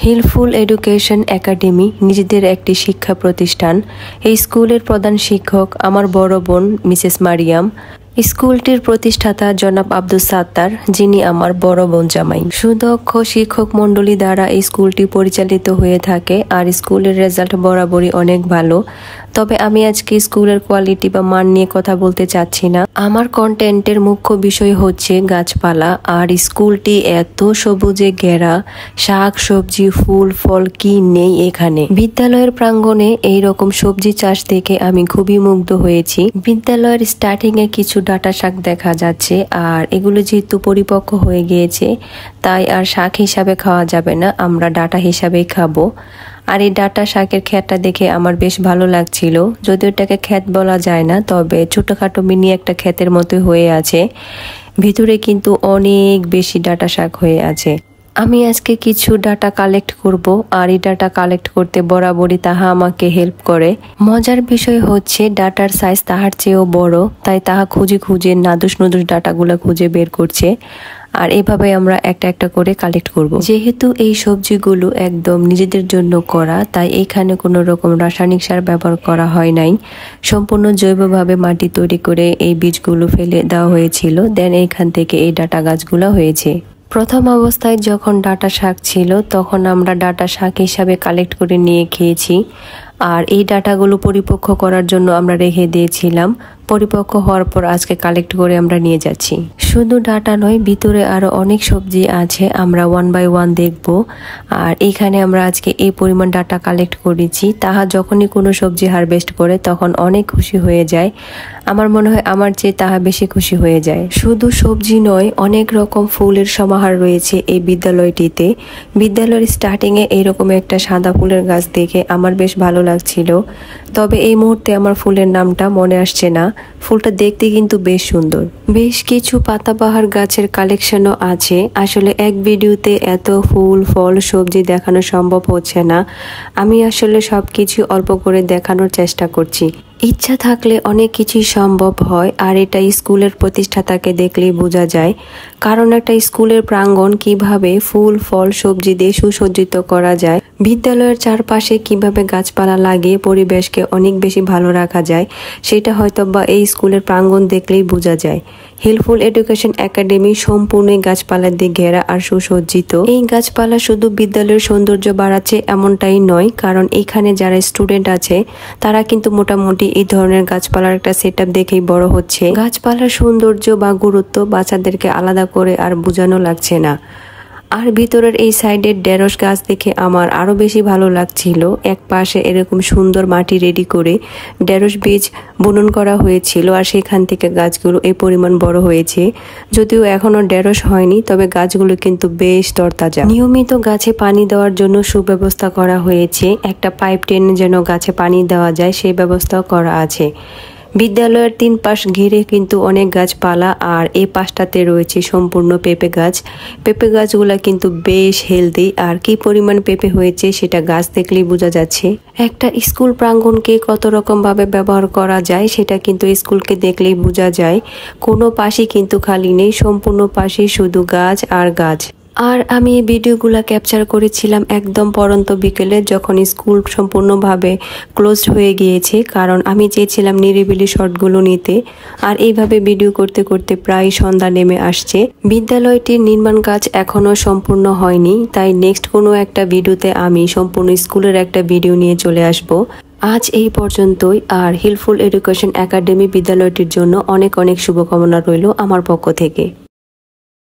Hilful education academy নিজেদের একটি শিক্ষা প্রতিষ্ঠান। এই স্কুলের প্রধান শিক্ষক আমার বড় বোন মিসেস মারিয়াম। স্কুলটির প্রতিষ্ঠাতা জনাব আব্দুল সাত্তার, যিনি আমার বড় বোন জামাই। সুদক্ষ শিক্ষক মণ্ডলী দ্বারা এই স্কুলটি পরিচালিত হয়ে থাকে আর স্কুলের রেজাল্ট বরাবরই অনেক ভালো। তবে আমি আজকে স্কুলের কোয়ালিটি বা মান নিয়ে কথা বলতে চাচ্ছি না। আমার কন্টেন্টের মুখ্য বিষয় হচ্ছে গাছপালা, আর স্কুলটি এত সবুজে ঘেরা, শাক সবজি ফুল ফল কি নেই এখানে। বিদ্যালয়ের প্রাঙ্গণে এইরকম সবজি চাষ দেখে আমি খুবই মুগ্ধ হয়েছি। বিদ্যালয়ের স্টার্টিং এ কিছু ডাটা শাক দেখা যাচ্ছে, আর এগুলো যেহেতু পরিপক্ক হয়ে গিয়েছে তাই আর শাক হিসাবে খাওয়া যাবে না, আমরা ডাটা হিসাবেই খাবো। আর এই ডাটা শাকের ক্ষেতটা দেখে আমার বেশ ভালো লাগছিল, যদিও এটাকে ক্ষেত বলা যায় না, তবে ছোটখাটো মিনি একটা ক্ষেতের মতো হয়ে আছে। ভিতরে কিন্তু অনেক বেশি ডাটা শাক হয়ে আছে। আমি আজকে কিছু ডাটা কালেক্ট করব, আর এই ডাটা কালেক্ট করতে বরাবরই তাহা আমাকে হেল্প করে। মজার বিষয় হচ্ছে ডাটার সাইজ তাহার চেয়েও বড়, তাই তাহা খুঁজে খুঁজে নাদুস নুদুস ডাটাগুলো খুঁজে বের করছে। আর এভাবে আমরা একটা একটা করে কালেক্ট করব। যেহেতু এই সবজিগুলো একদম নিজেদের জন্য করা, তাই এখানে কোনো রকম রাসায়নিক সার ব্যবহার করা হয় নাই। সম্পূর্ণ জৈবভাবে মাটি তৈরি করে এই বীজগুলো ফেলে দেওয়া হয়েছিল, দেন এইখান থেকে এই ডাটা গাছগুলো হয়েছে। প্রথম অবস্থায় যখন ডাটা শাক ছিল তখন আমরা ডাটা শাক হিসাবে কালেক্ট করে নিয়ে খেয়েছি, আর এই ডাটাগুলো পরিপক্ক করার জন্য আমরা রেখে দিয়েছিলাম। পরিপক্ক হওয়ার পর আজকে কালেক্ট করে আমরা নিয়ে যাচ্ছি। শুধু ডাটা নয়, ভিতরে আরো অনেক সবজি আছে, আমরা ওয়ান বাই ওয়ান দেখব। আর এখানে আমরা আজকে এই পরিমাণ ডাটা কালেক্ট করেছি। তাহা যখনই কোনো সবজি হারভেস্ট করে তখন অনেক খুশি হয়ে যায়। আমার মনে হয় আমার চেয়ে তাহা বেশি খুশি হয়ে যায়। শুধু সবজি নয়, অনেক রকম ফুলের সমাহার রয়েছে এই বিদ্যালয়টিতে। বিদ্যালয়ের স্টার্টিং এ এইরকম একটা সাদা ফুলের গাছ দেখে আমার বেশ ভালো লাগছিল, তবে এই মুহূর্তে আমার ফুলের নামটা মনে আসছে না। ফুলটা দেখতে কিন্তু বেশ সুন্দর। বেশ কিছু পাতাবাহার গাছের কালেকশনও আছে। আসলে এক ভিডিওতে এত ফুল ফল সবজি দেখানো সম্ভব হচ্ছে না, আমি আসলে সবকিছু অল্প করে দেখানোর চেষ্টা করছি। ইচ্ছা থাকলে অনেক কিছুই সম্ভব হয়, আর এটা স্কুলের প্রতিষ্ঠাতাকে দেখলেই বোঝা যায়। কারণ একটা স্কুলের প্রাঙ্গণ কিভাবে ফুল ফল সবজি দিয়ে সুসজ্জিত করা যায়, বিদ্যালয়ের চারপাশে কিভাবে গাছপালা লাগিয়ে পরিবেশকে অনেক বেশি ভালো রাখা যায়, সেটা হয়তো বা এই স্কুলের প্রাঙ্গণ দেখলেই বোঝা যায়। হিলফুল এডুকেশন একাডেমি সম্পূর্ণ গাছপালা দিয়ে ঘেরা আর সুসজ্জিত। এই গাছপালা শুধু বিদ্যালয়ের সৌন্দর্য বাড়াচ্ছে এমনটাই নয়, কারণ এখানে যারা স্টুডেন্ট আছে তারা কিন্তু মোটামুটি এই ধরনের গাছপালার একটা সেটআপ দেখেই বড় হচ্ছে। গাছপালার সৌন্দর্য বা গুরুত্ব বাচ্চাদেরকে আলাদা করে আর বোঝানো লাগছে না। আর ভিতরের এই সাইডের ঢেঁড়স গাছ দেখে আমার আরো বেশি ভালো লাগছিল। এক পাশে এরকম সুন্দর মাটি রেডি করে ঢেঁড়স বীজ বুনন করা হয়েছিল, আর সেখান থেকে গাছগুলো এই পরিমাণ বড় হয়েছে। যদিও এখনো ঢেঁড়স হয়নি, তবে গাছগুলো কিন্তু বেশ তরতাজা। নিয়মিত গাছে পানি দেওয়ার জন্য সুব্যবস্থা করা হয়েছে। একটা পাইপ টেনে যেন গাছে পানি দেওয়া যায় সেই ব্যবস্থাও করা আছে। বিদ্যালয়ের 3 পাশ ঘিরে কিন্তু অনেক গাছপালা, আর এই পাশটাতে রয়েছে সম্পূর্ণ পেঁপে গাছ। পেঁপে গাছগুলা কিন্তু বেশ হেলদি, আর কি পরিমাণ পেঁপে হয়েছে সেটা গাছ দেখলেই বোঝা যাচ্ছে। একটা স্কুল প্রাঙ্গণকে কত রকম ভাবে ব্যবহার করা যায় সেটা কিন্তু স্কুলকে দেখলেই বোঝা যায়। কোনো পাশই কিন্তু খালি নেই, সম্পূর্ণ পাশে শুধু গাছ আর গাছ। আর আমি এই ভিডিওগুলো ক্যাপচার করেছিলাম একদম পড়ন্ত বিকেলে, যখন স্কুল সম্পূর্ণভাবে ক্লোজড হয়ে গিয়েছে, কারণ আমি চেয়েছিলাম নিরিবিলি শটগুলো নিতে। আর এইভাবে ভিডিও করতে করতে প্রায় সন্ধ্যা নেমে আসছে। বিদ্যালয়টির নির্মাণ কাজ এখনো সম্পূর্ণ হয়নি, তাই নেক্সট কোনো একটা ভিডিওতে আমি সম্পূর্ণ স্কুলের একটা ভিডিও নিয়ে চলে আসব। আজ এই পর্যন্তই। আর হিলফুল এডুকেশন একাডেমি বিদ্যালয়টির জন্য অনেক অনেক শুভকামনা রইল আমার পক্ষ থেকে।